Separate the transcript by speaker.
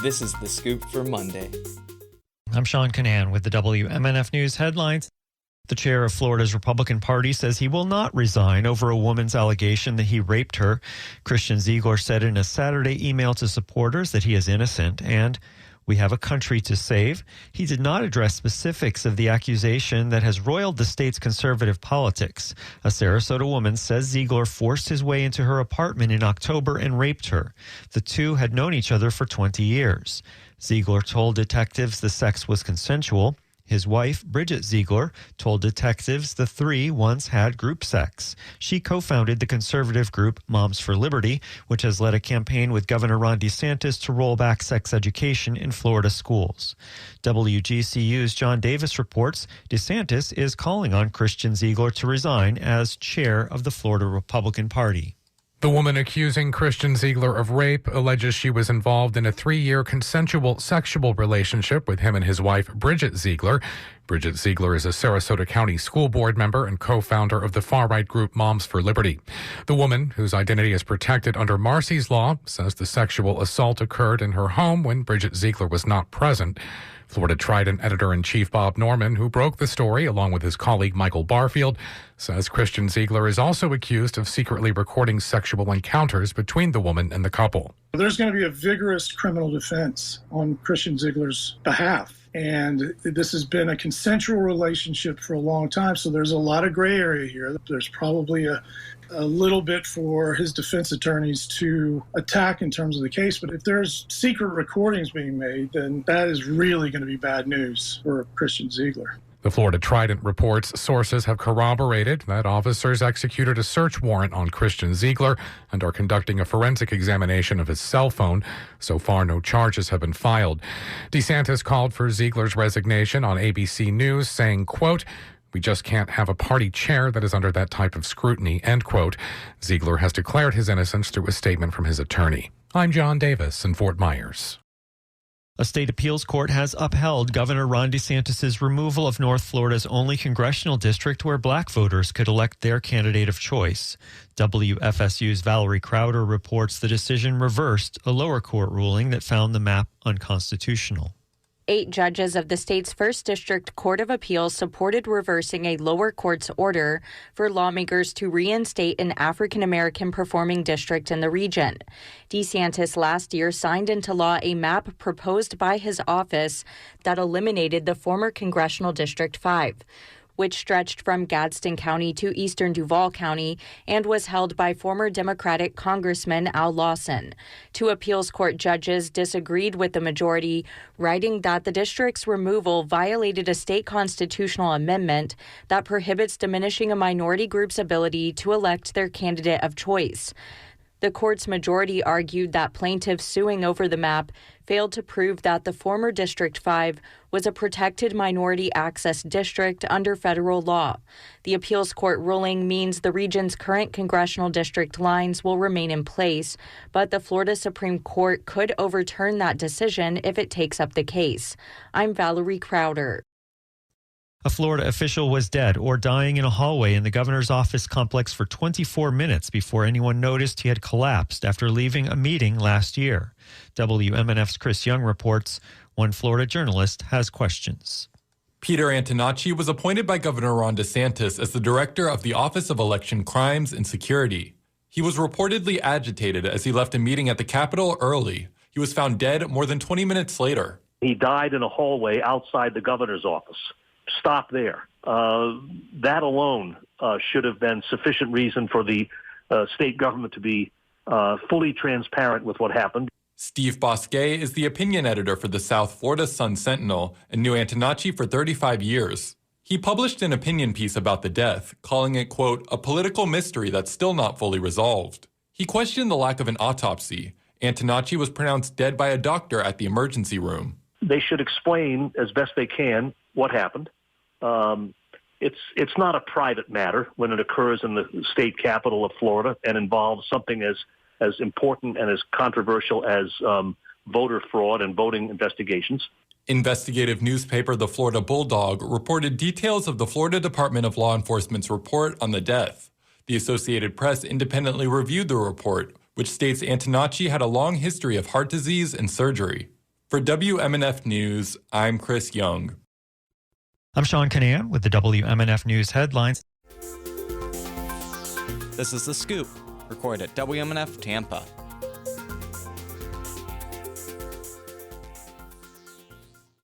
Speaker 1: This is The Scoop for Monday.
Speaker 2: I'm Sean Canan with the WMNF News headlines. The chair of Florida's Republican Party says he will not resign over a woman's allegation that he raped her. Christian Ziegler said in a Saturday email to supporters that he is innocent and we have a country to save. He did not address specifics of the accusation that has roiled the state's conservative politics. A Sarasota woman says Ziegler forced his way into her apartment in October and raped her. The two had known each other for 20 years. Ziegler told detectives the sex was consensual. His wife, Bridget Ziegler, told detectives the three once had group sex. She co-founded the conservative group Moms for Liberty, which has led a campaign with Governor Ron DeSantis to roll back sex education in Florida schools. WGCU's John Davis reports DeSantis is calling on Christian Ziegler to resign as chair of the Florida Republican Party.
Speaker 3: The woman accusing Christian Ziegler of rape alleges she was involved in a 3-year consensual sexual relationship with him and his wife, Bridget Ziegler. Bridget Ziegler is a Sarasota County School Board member and co-founder of the far-right group Moms for Liberty. The woman, whose identity is protected under Marsy's law, says the sexual assault occurred in her home when Bridget Ziegler was not present. Florida Trident editor-in-chief Bob Norman, who broke the story along with his colleague Michael Barfield, says Christian Ziegler is also accused of secretly recording sexual encounters between the woman and the couple.
Speaker 4: There's going to be a vigorous criminal defense on Christian Ziegler's behalf. And this has been a consensual relationship for a long time, so there's a lot of gray area here. There's probably a little bit for his defense attorneys to attack in terms of the case. But if there's secret recordings being made, then that is really going to be bad news for Christian Ziegler.
Speaker 3: The Florida Trident reports sources have corroborated that officers executed a search warrant on Christian Ziegler and are conducting a forensic examination of his cell phone. So far, no charges have been filed. DeSantis called for Ziegler's resignation on ABC News, saying, quote, "We just can't have a party chair that is under that type of scrutiny," end quote. Ziegler has declared his innocence through a statement from his attorney. I'm John Davis in Fort Myers.
Speaker 2: A state appeals court has upheld Governor Ron DeSantis' removal of North Florida's only congressional district where black voters could elect their candidate of choice. WFSU's Valerie Crowder reports the decision reversed a lower court ruling that found the map unconstitutional.
Speaker 5: 8 judges of the state's 1st District Court of Appeals supported reversing a lower court's order for lawmakers to reinstate an African-American performing district in the region. DeSantis last year signed into law a map proposed by his office that eliminated the former Congressional District 5. Which stretched from Gadsden County to eastern Duval County and was held by former Democratic Congressman Al Lawson. 2 appeals court judges disagreed with the majority, writing that the district's removal violated a state constitutional amendment that prohibits diminishing a minority group's ability to elect their candidate of choice. The court's majority argued that plaintiffs suing over the map failed to prove that the former District 5 was a protected minority access district under federal law. The appeals court ruling means the region's current congressional district lines will remain in place, but the Florida Supreme Court could overturn that decision if it takes up the case. I'm Valerie Crowder.
Speaker 2: A Florida official was dead or dying in a hallway in the governor's office complex for 24 minutes before anyone noticed he had collapsed after leaving a meeting last year. WMNF's Chris Young reports one Florida journalist has questions.
Speaker 6: Peter Antonacci was appointed by Governor Ron DeSantis as the director of the Office of Election Crimes and Security. He was reportedly agitated as he left a meeting at the Capitol early. He was found dead more than 20 minutes later.
Speaker 7: He died in a hallway outside the governor's office. Stop there. That alone should have been sufficient reason for the state government to be fully transparent with what happened.
Speaker 6: Steve Bosquet is the opinion editor for the South Florida Sun-Sentinel and knew Antonacci for 35 years. He published an opinion piece about the death, calling it, quote, a political mystery that's still not fully resolved. He questioned the lack of an autopsy. Antonacci was pronounced dead by a doctor at the emergency room.
Speaker 7: They should explain as best they can what happened. It's not a private matter when it occurs in the state capital of Florida and involves something as important and as controversial as voter fraud and voting investigations.
Speaker 6: Investigative newspaper The Florida Bulldog reported details of the Florida Department of Law Enforcement's report on the death. The Associated Press independently reviewed the report, which states Antonacci had a long history of heart disease and surgery. For WMNF News, I'm Chris Young.
Speaker 2: I'm Sean Canan with the WMNF News headlines.
Speaker 1: This is The Scoop, recorded at WMNF Tampa.